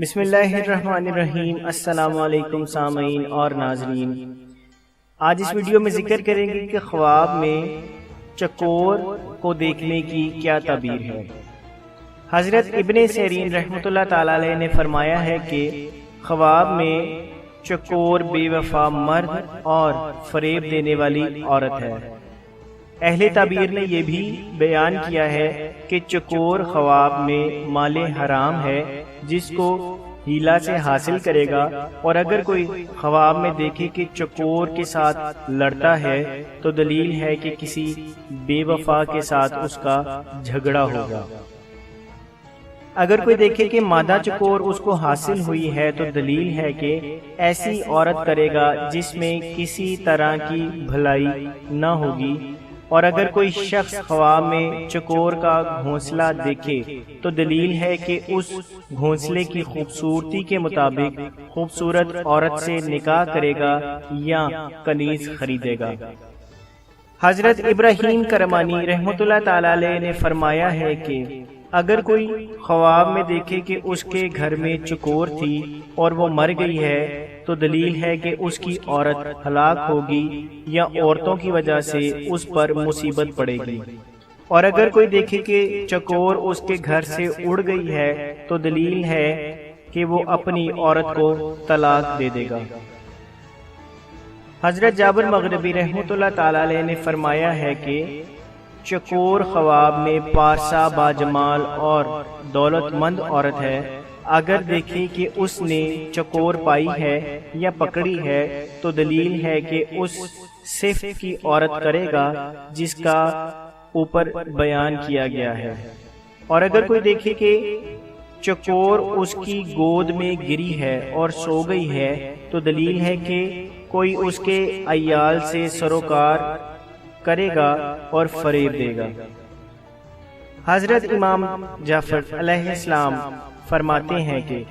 بسم اللہ الرحمن الرحیم۔ السلام علیکم سامعین اور ناظرین، آج اس ویڈیو میں ذکر کریں گے کہ خواب میں چکور کو دیکھنے کی کیا تعبیر ہے۔ حضرت ابن سیرین رحمۃ اللہ تعالی علیہ نے فرمایا ہے کہ خواب میں چکور بے وفا مرد اور فریب دینے والی عورت ہے۔ اہل تعبیر نے یہ بھی بیان کیا ہے کہ چکور خواب میں مال حرام ہے جس کو ہیلا سے حاصل کرے گا، اور اگر کوئی خواب میں دیکھے کہ چکور کے ساتھ لڑتا ہے تو دلیل ہے کہ کسی بے وفا کے ساتھ اس کا جھگڑا ہوگا۔ اگر کوئی دیکھے کہ مادہ چکور اس کو حاصل ہوئی ہے تو دلیل ہے کہ ایسی عورت کرے گا جس میں کسی طرح کی بھلائی نہ ہوگی، اور اگر کوئی شخص خواب میں چکور کا گھونسلہ دیکھے تو دلیل ہے کہ اس گھونسلے کی خوبصورتی کے مطابق خوبصورت عورت سے نکاح کرے گا یا کنیز خریدے گا۔ حضرت ابراہیم کرمانی رحمۃ اللہ تعالی علیہ نے فرمایا ہے کہ اگر کوئی خواب میں دیکھے کہ اس کے گھر میں چکور تھی اور وہ مر گئی ہے تو دلیل ہے کہ اس کی عورت ہلاک ہوگی یا عورتوں کی وجہ سے اس پر مصیبت پڑے گی، اور اگر کوئی دیکھے کہ چکور اس کے گھر سے اڑ گئی ہے تو دلیل ہے کہ وہ اپنی عورت کو طلاق دے دے گا۔ حضرت جابر مغربی رحمۃ اللہ تعالی علیہ نے فرمایا ہے کہ چکور خواب میں پارسا باجمال اور دولت مند عورت ہے، اگر دیکھے کہ اس نے چکور پائی ہے یا پکڑی ہے تو دلیل ہے کہ اس صفت کی عورت کرے گا جس کا اوپر بیان کیا گیا ہے، اور اگر کوئی دیکھے کہ چکور اس کی گود میں گری ہے اور سو گئی ہے تو دلیل ہے کہ کوئی اس کے عیال سے سروکار کرے گا اور فریب دے گا۔ حضرت امام جعفر علیہ السلام فرماتے ہیں کہ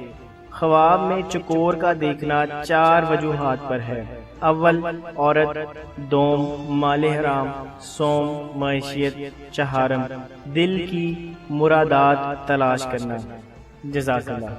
خواب میں چکور کا دیکھنا 4 وجوہات پر ہے۔ اول عورت، دوم مال حرام، سوم معیشت، چہارم دل کی مرادات تلاش کرنا۔ جزاک اللہ۔